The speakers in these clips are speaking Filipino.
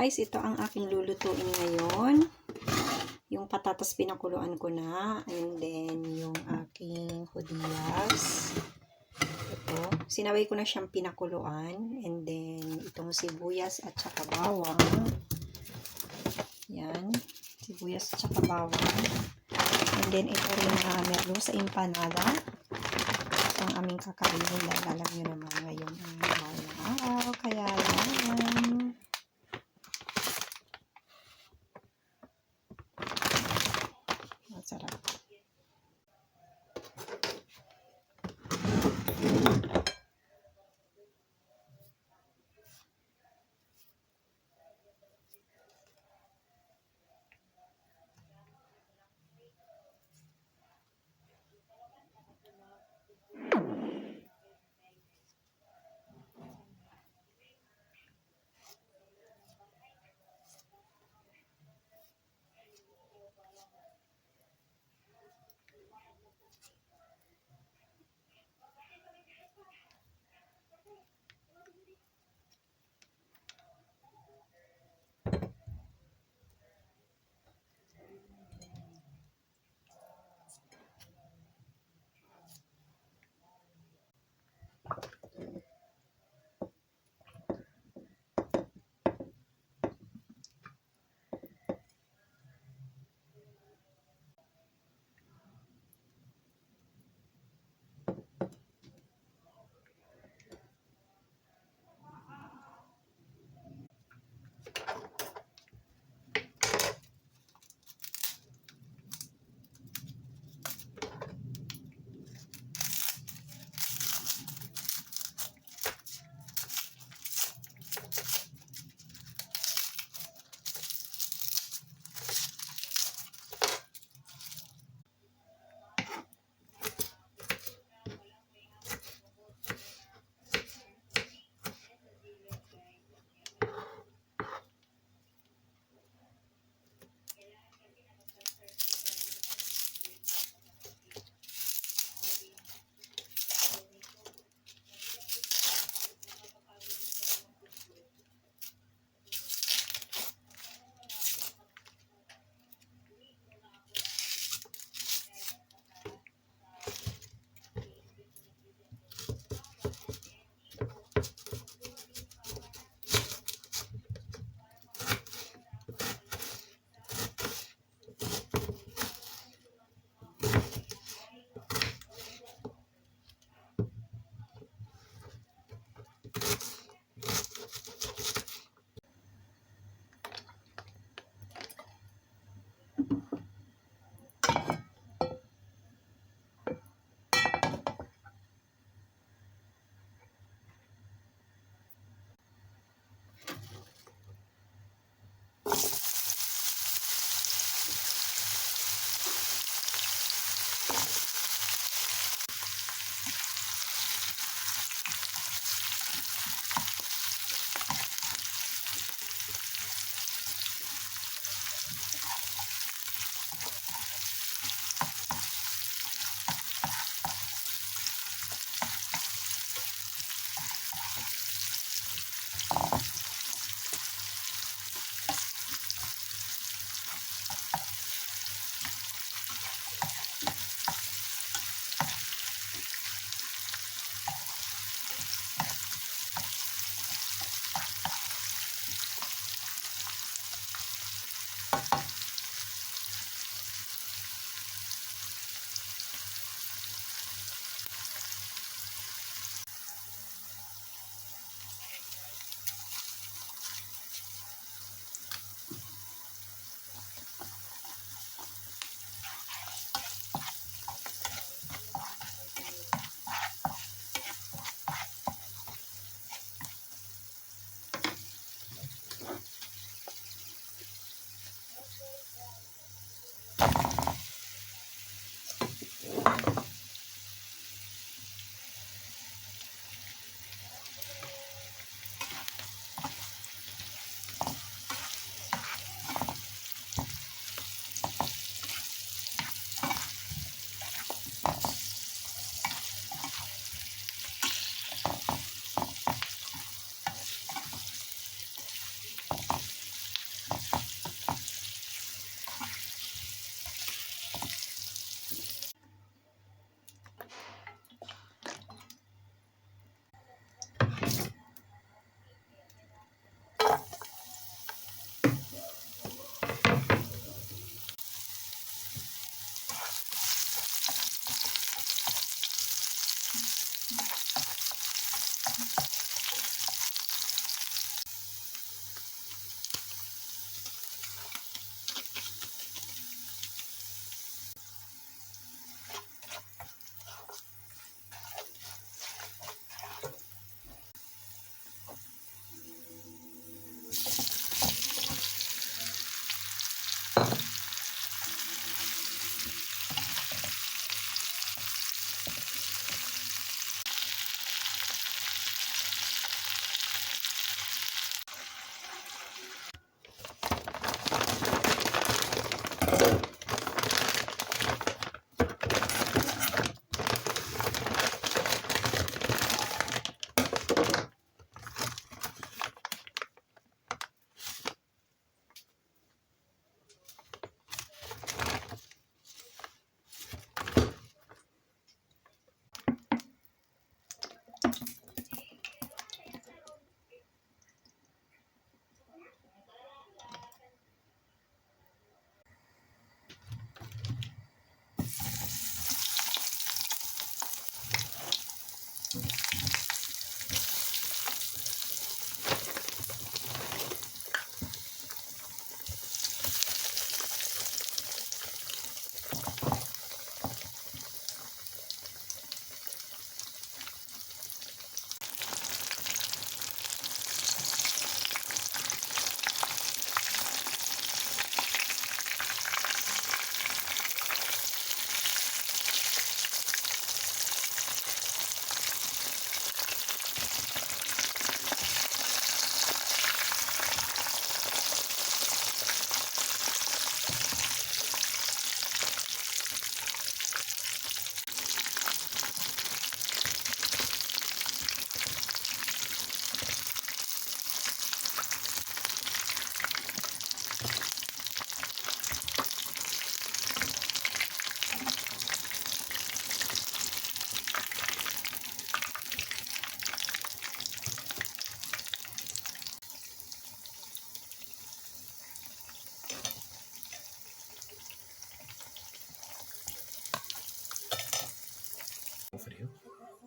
guys, ito ang aking lulutuin ngayon. Yung patatas pinakuluan ko na. And then, yung aking hudiyas. Ito. Sinaway ko na siyang pinakuluan. And then, itong sibuyas at saka bawang. Yan. Sibuyas at saka bawang. And then, ito rin na merlo sa empanada. Ito ang aming kakainin. Dahil alam nyo naman ngayon ang mahal na araw. Kaya yan. Masarap.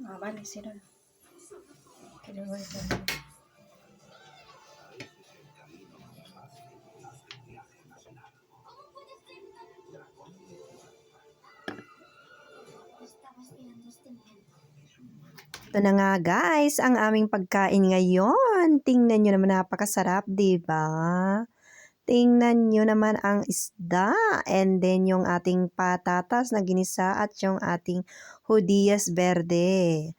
Vale, sino. Ito na nga guys, ang aming pagkain ngayon. Tingnan nyo naman, napakasarap, diba? Tingnan nyo naman ang isda and then yung ating patatas na ginisa at yung ating judías verde.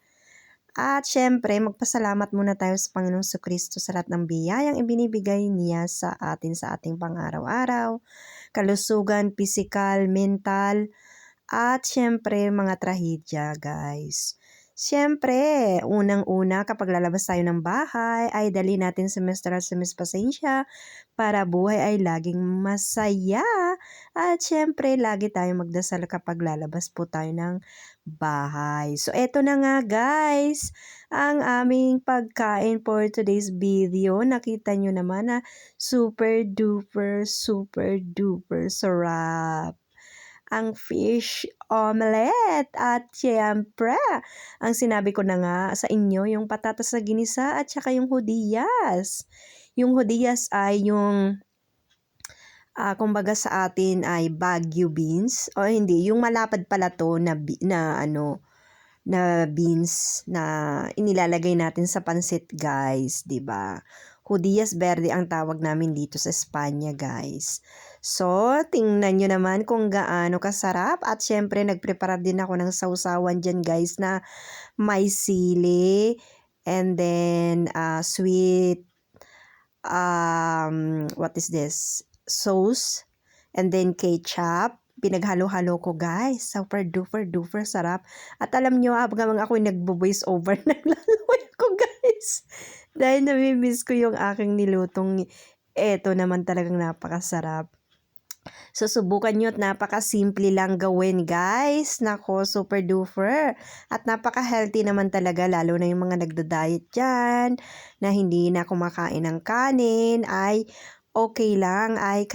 At syempre, magpasalamat muna tayo sa Panginoong Jesucristo sa lahat ng biyayang ibinibigay niya sa ating pang-araw-araw, kalusugan, physical, mental, at syempre mga trahedya guys. Syempre, unang-una kapag lalabas tayo ng bahay ay dali natin sa Mr. at sa Miss Pasensya para buhay ay laging masaya. At syempre, lagi tayong magdasal kapag lalabas po tayo ng bahay. So, eto na nga guys, ang aming pagkain for today's video. Nakita nyo naman na super duper sarap ang fish omelette. At syempre, ang sinabi ko na nga sa inyo, yung patatas na ginisa at saka yung judías. Yung judías ay yung, kumbaga sa atin ay Baguio beans. O hindi, yung malapad pala to na beans na inilalagay natin sa pansit guys, 'di ba? Judías verde ang tawag namin dito sa Espanya guys. So, tingnan nyo naman kung gaano kasarap. At syempre, nagprepara din ako ng sausawan dyan guys na may sili and then sweet, what is this? Sauce and then ketchup. Pinaghalo-halo ko guys. Super duper sarap. At alam nyo, habang ako nagbo-voice over, naglalaway ko guys. Dahil namimiss ko yung aking nilutong. Eto naman talagang napakasarap. So, subukan nyo at napaka-simple lang gawin guys. Nako, super duper. At napaka-healthy naman talaga, lalo na yung mga nagda-diet dyan, na hindi na kumakain ng kanin, ay okay lang ay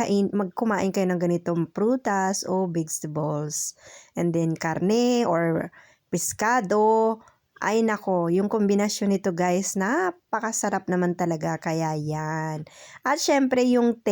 kumain kayo ng ganitong prutas o vegetables. And then karne or pescado. Ay nako, yung kombinasyon nito guys, napakasarap naman talaga, kaya yan. At syempre yung